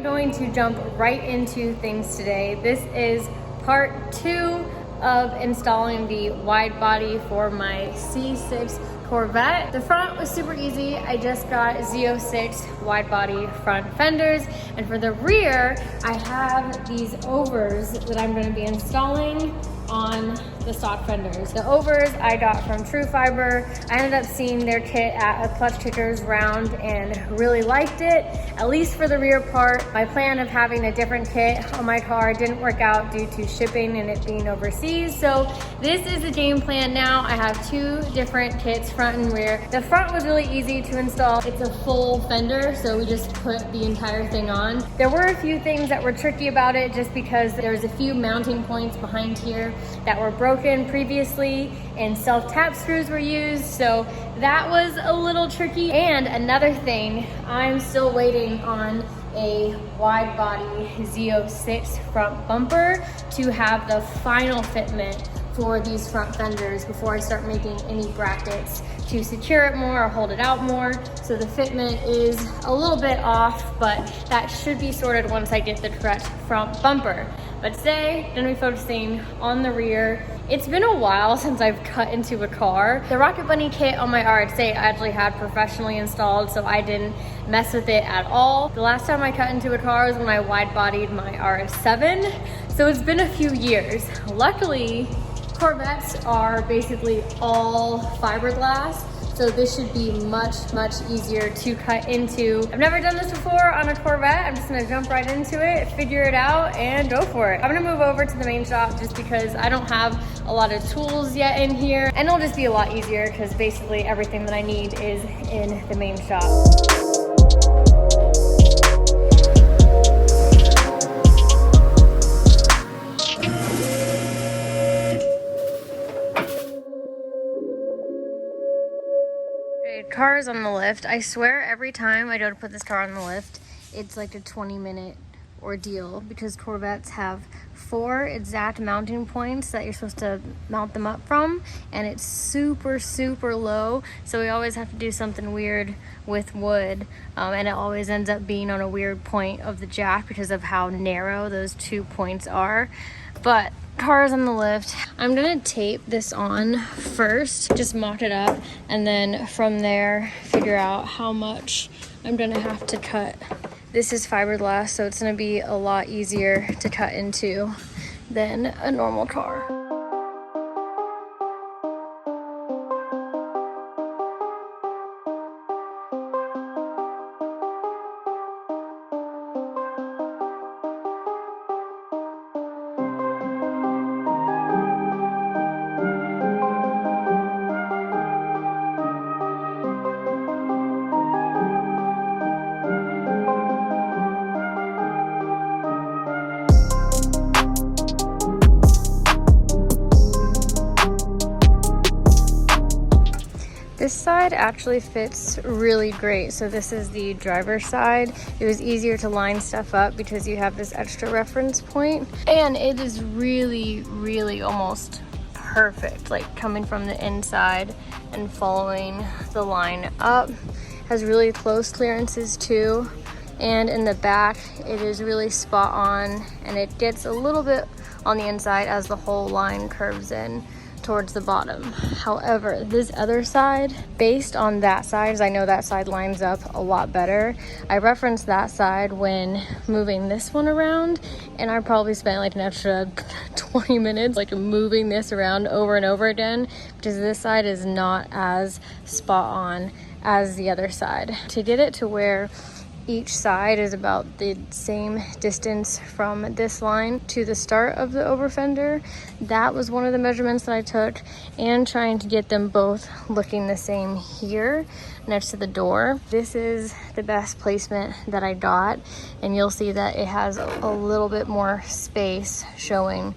I'm going to jump right into things today. This is part 2 of installing the wide body for my C6 Corvette. The front was super easy. I just got Z06 wide body front fenders, and for the rear, I have these overs that I'm going to be installing on the stock fenders. The overs I got from True Fiber. I ended up seeing their kit at a Clutch Kickers round and really liked it, at least for the rear part. My plan of having a different kit on my car didn't work out due to shipping and it being overseas. So this is the game plan now. I have 2 different kits, front and rear. The front was really easy to install. It's a full fender, so we just put the entire thing on. There were a few things that were tricky about it just because there's a few mounting points behind here that were broken previously and self-tap screws were used, so that was a little tricky. And another thing, I'm still waiting on a wide body Z06 front bumper to have the final fitment for these front fenders before I start making any brackets to secure it more or hold it out more. So the fitment is a little bit off, but that should be sorted once I get the correct front bumper. But today, I'm gonna be focusing on the rear. It's been a while since I've cut into a car. The Rocket Bunny kit on my RX-8 I actually had professionally installed, so I didn't mess with it at all. The last time I cut into a car was when I wide-bodied my RS7, so it's been a few years. Luckily, Corvettes are basically all fiberglass, so this should be much easier to cut into. I've never done this before on a Corvette. I'm just gonna jump right into it, figure it out, and go for it. I'm gonna move over to the main shop just because I don't have a lot of tools yet in here, and it'll just be a lot easier because basically everything that I need is in the main shop. Car is on the lift. I swear every time I go to put this car on the lift, it's like a 20-minute ordeal because Corvettes have 4 exact mounting points that you're supposed to mount them up from, and it's super low, so we always have to do something weird with wood, and it always ends up being on a weird point of the jack because of how narrow those 2 points are. But car's on the lift. I'm gonna tape this on first, just mock it up, and then from there figure out how much I'm gonna have to cut. This is fiberglass, so it's gonna be a lot easier to cut into than a normal car. This side actually fits really great. So this is the driver's side. It was easier to line stuff up because you have this extra reference point. And it is really almost perfect, like coming from the inside and following the line up. Has really close clearances too. And in the back, it is really spot on, and it gets a little bit on the inside as the whole line curves in towards the bottom. However, this other side, based on that side, as I know that side lines up a lot better, I referenced that side when moving this one around, and I probably spent like an extra 20 minutes like moving this around over and over again because this side is not as spot on as the other side. To get it to where each side is about the same distance from this line to the start of the over fender, that was one of the measurements that I took, and trying to get them both looking the same here next to the door. This is the best placement that I got, and you'll see that it has a little bit more space showing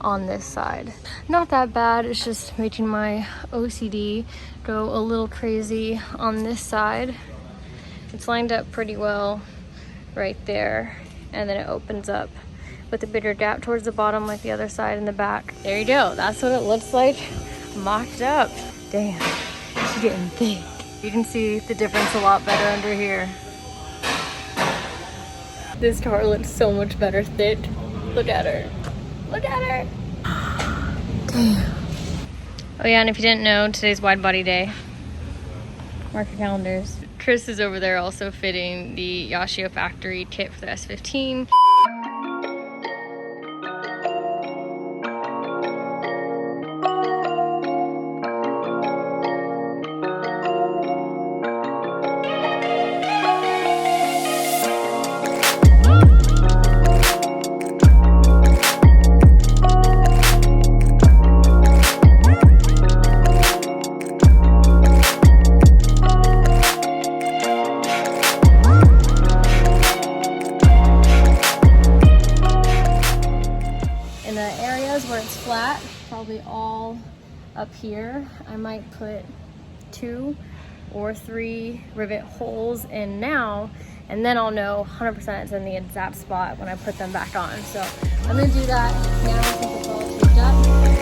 on this side. Not that bad, it's just making my OCD go a little crazy on this side. It's lined up pretty well right there, and then it opens up with a bigger gap towards the bottom like the other side in the back. There you go, that's what it looks like mocked up. Damn, it's getting thick. You can see the difference a lot better under here. This car looks so much better fit. Look at her. Look at her. Damn. Oh yeah, and if you didn't know, today's Widebody day. Mark your calendars. Chris is over there also fitting the Yashio factory kit for the S15. Where it's flat, probably all up here, I might put 2 or 3 rivet holes in now, and then I'll know 100% it's in the exact spot when I put them back on. So I'm gonna do that now since it's all taped up.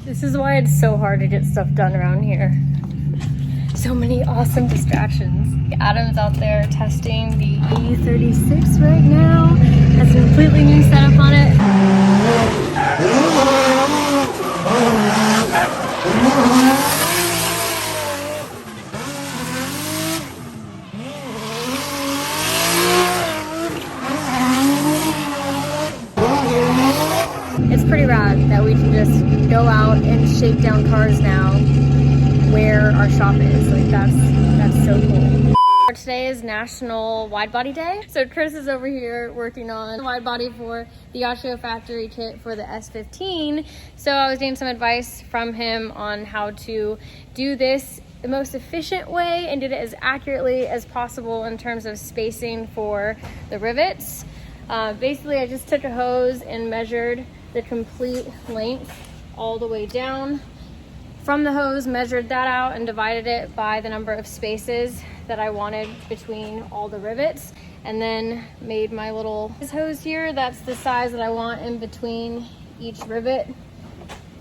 This is why it's so hard to get stuff done around here. So many awesome distractions. Adam's out there testing the E36 right now. Has a completely new setup on it. It's pretty rad that we can just go out and shake down cars now where our shop is. Like that's so cool. Today is National Widebody Day. So Chris is over here working on Widebody for the Yashio factory kit for the S15. So I was getting some advice from him on how to do this the most efficient way and did it as accurately as possible in terms of spacing for the rivets. Basically, I just took a hose and measured the complete length all the way down. From the hose, measured that out and divided it by the number of spaces that I wanted between all the rivets, and then made my little hose here. That's the size that I want in between each rivet.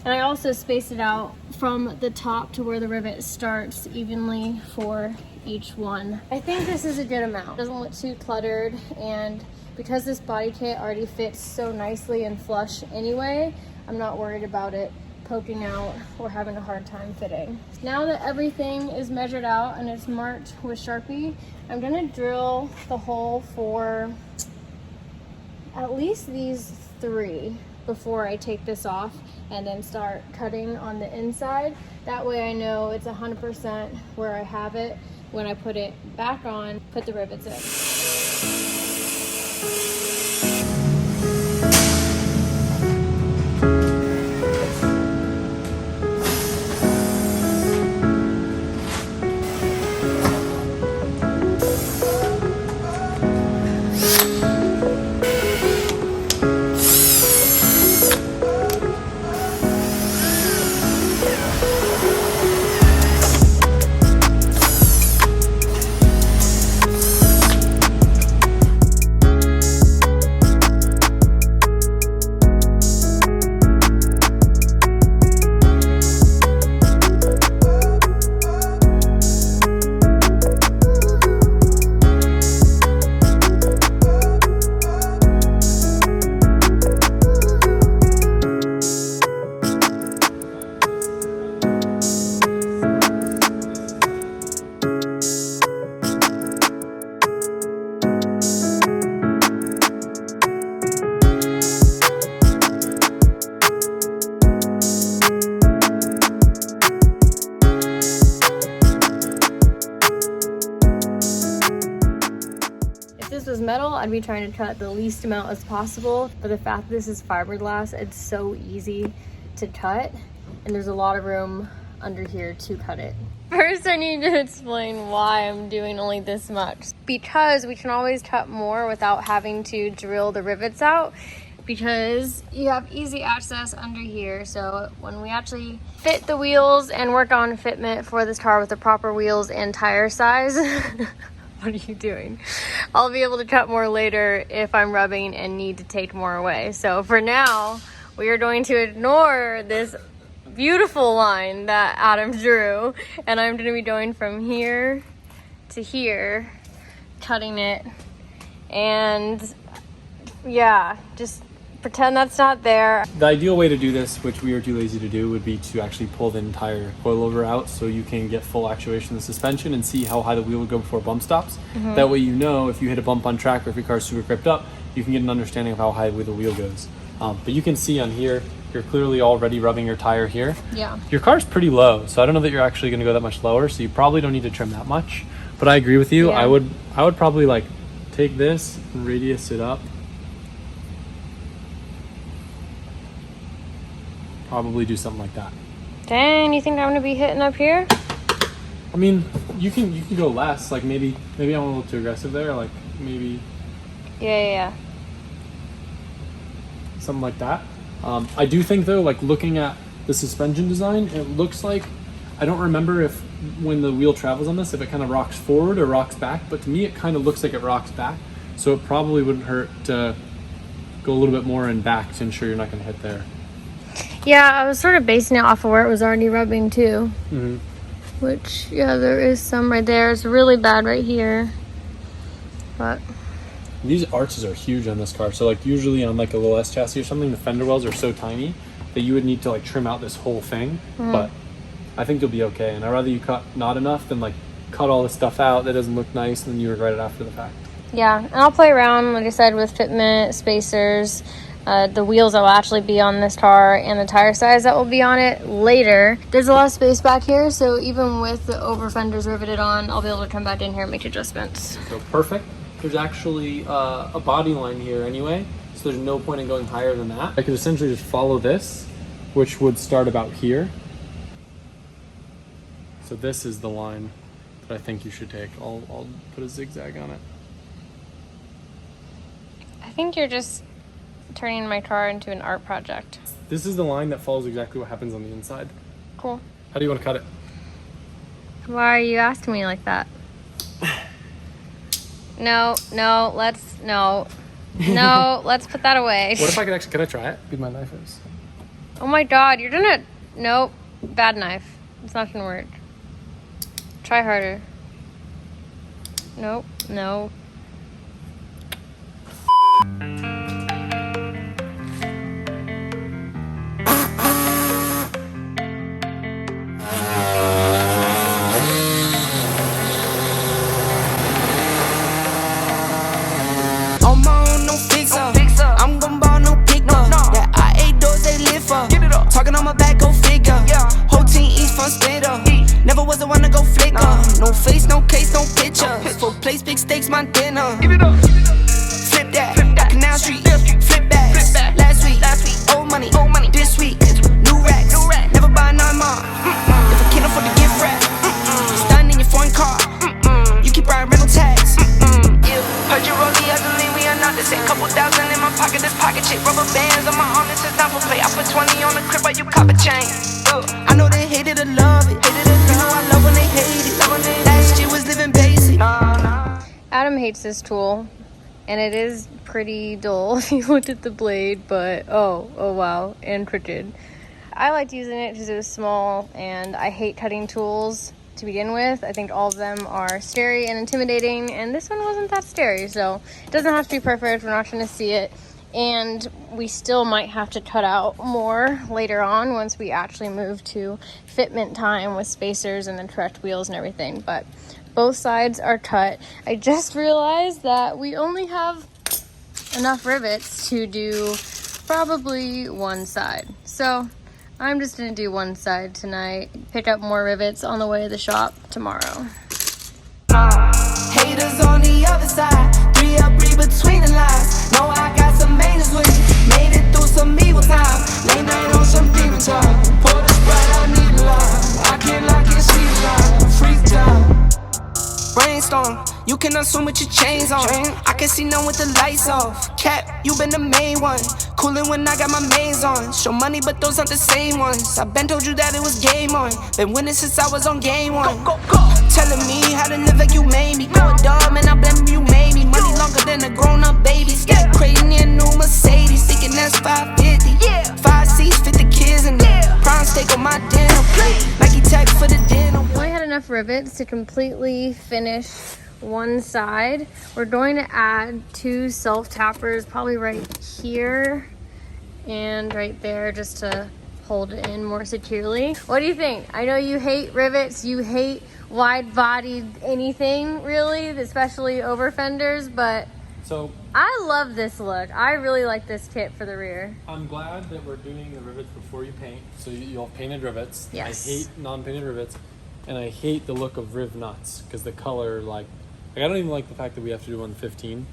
And I also spaced it out from the top to where the rivet starts evenly for each one. I think this is a good amount. It doesn't look too cluttered, and because this body kit already fits so nicely and flush anyway, I'm not worried about it poking out or having a hard time fitting. Now that everything is measured out and it's marked with Sharpie, I'm gonna drill the hole for at least these 3 before I take this off and then start cutting on the inside. That way I know it's 100% where I have it when I put it back on, put the rivets in. I'd be trying to cut the least amount as possible, but the fact that this is fiberglass, it's so easy to cut, and there's a lot of room under here to cut it. First, I need to explain why I'm doing only this much. Because we can always cut more without having to drill the rivets out, because you have easy access under here. So when we actually fit the wheels and work on fitment for this car with the proper wheels and tire size, what are you doing? I'll be able to cut more later if I'm rubbing and need to take more away. So for now, we are going to ignore this beautiful line that Adam drew, and I'm going to be going from here to here, cutting it, and yeah, just pretend that's not there. The ideal way to do this, which we are too lazy to do, would be to actually pull the entire coilover out so you can get full actuation of the suspension and see how high the wheel would go before bump stops. That way you know if you hit a bump on track or if your car's super gripped up, you can get an understanding of how high the wheel goes. But you can see on here, you're clearly already rubbing your tire here. Yeah. Your car's pretty low, so I don't know that you're actually going to go that much lower, so you probably don't need to trim that much. But I agree with you. Yeah. I would probably like take this and radius it up. Probably do something like that. Dang, you think I'm gonna be hitting up here? I mean, you can go less. Like maybe I'm a little too aggressive there. Like maybe. Yeah. Something like that. I do think though, like looking at the suspension design, it looks like, I don't remember if when the wheel travels on this, if it kind of rocks forward or rocks back, but to me it kind of looks like it rocks back. So it probably wouldn't hurt to go a little bit more in back to ensure you're not going to hit there. Yeah, I was sort of basing it off of where it was already rubbing too. Which, yeah, there is some right there. It's really bad right here. But these arches are huge on this car. So like usually on like a little S chassis or something, the fender wells are so tiny that you would need to like trim out this whole thing. But I think you'll be okay. And I'd rather you cut not enough than like cut all this stuff out that doesn't look nice and then you regret it after the fact. yeah, and I'll play around, like I said, with fitment, spacers, the wheels that will actually be on this car, and the tire size that will be on it later. There's a lot of space back here, so even with the over fenders riveted on, I'll be able to come back in here and make adjustments. So perfect. There's actually a body line here anyway, so there's no point in going higher than that. I could essentially just follow this, which would start about here. So this is the line that I think you should take. I'll put a zigzag on it. I think you're just turning my car into an art project. This is the line that follows exactly what happens on the inside. Cool. How do you want to cut it? Why are you asking me like that? No, let's put that away. What if I could actually, can I try it? Leave my knife is. Oh my god, you're gonna, nope, bad knife. It's not gonna work. Try harder. Nope, no. Talking on my back, go figure. Whole team eats fun spitter. Never was the one to go flicker. No face, no case, no pictures. Full place, big stakes, my dinner. Flip that, Canal Street, flip bags. Last week, old money, this week, new racks. Never buy 9 more. If I can't afford to gift wrap, stunning in your foreign car. You keep riding rental tags. Heard you roll the other lean, we are not the same. Couple thousand in my pocket, this pocket shit. Rubber bands on my arm, this is not for play. I put 20 on the crib, but you cop a chain. I know they hated to love it. You know I love when they hate it. Last year was living basic. Adam hates this tool, and it is pretty dull if you looked at the blade, but oh wow, and crooked. I liked using it because it was small, and I hate cutting tools to begin with. I think all of them are scary and intimidating, and this one wasn't that scary, so it doesn't have to be perfect. We're not going to see it, and we still might have to cut out more later on once we actually move to fitment time with spacers and the correct wheels and everything, but both sides are cut. I just realized that we only have enough rivets to do probably one side, so I'm just gonna do one side tonight, pick up more rivets on the way to the shop tomorrow. Haters on the other side, 3 up, between the lines. Know I got some maintenance with me. Made it through some evil time. Late night on some demon time. Pour the Sprite, I need a line. I can't lock it, see the line. Freeze time. Brainstorm, you can assume with your chains on. I can see none with the lights off. Cap, you been the main one. Coolin' when I got my mains on. Show money, but those aren't the same ones. I been told you that it was game on. Been winning since I was on game one. Go. Telling me how to live like you made me. Go dumb and I blame you made me. Money longer than a grown up baby. Stack crazy in a new Mercedes. Thinking that's 550. 5 seats, fit the kids in there. Prime steak on my dinner plate. Nike tag for the dinner. We had enough rivets to completely finish one side. We're going to add 2 self tappers, probably right here and right there, just to hold it in more securely. What do you think? I know you hate rivets, you hate wide bodied anything really, especially over fenders, but So I love this look. I really like this kit for the rear. I'm glad that we're doing the rivets before you paint, so you'll have painted rivets. Yes. I hate non-painted rivets, and I hate the look of riv nuts because the color, like I don't even like the fact that we have to do 115,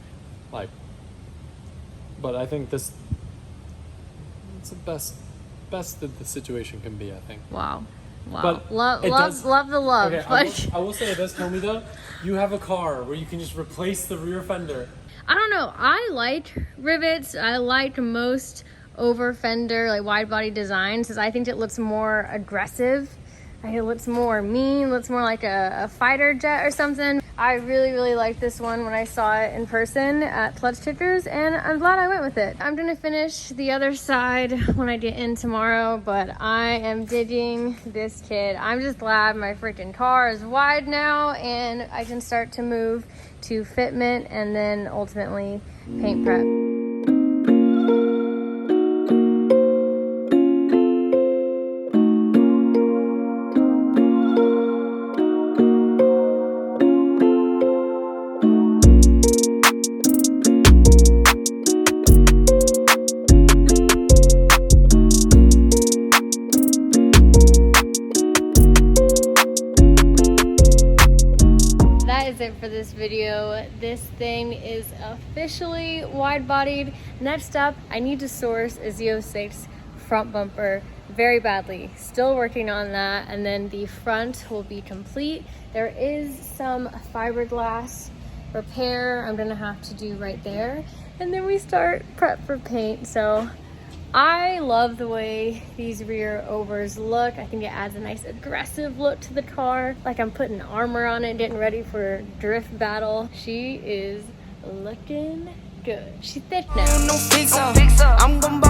but I think it's the best that the situation can be, I think. Wow. But love it does- love the love. Okay, But I will say it does tell me though, you have a car where you can just replace the rear fender. I don't know. I like rivets. I like most over fender, like wide body designs, because I think it looks more aggressive. I think it looks more mean, looks more like a fighter jet or something. I really liked this one when I saw it in person at Clutch Tickers, and I'm glad I went with it. I'm gonna finish the other side when I get in tomorrow, but I am digging this kit. I'm just glad my freaking car is wide now and I can start to move to fitment and then ultimately paint prep. It for this video. This thing is officially wide bodied. Next up, I need to source a Z06 front bumper very badly. Still working on that, and then the front will be complete. There is some fiberglass repair I'm gonna have to do right there, and then we start prep for paint. So I love the way these rear overs look. I think it adds a nice aggressive look to the car. Like I'm putting armor on it, getting ready for drift battle. She is looking good. She's thick now. No fix up. I'm gonna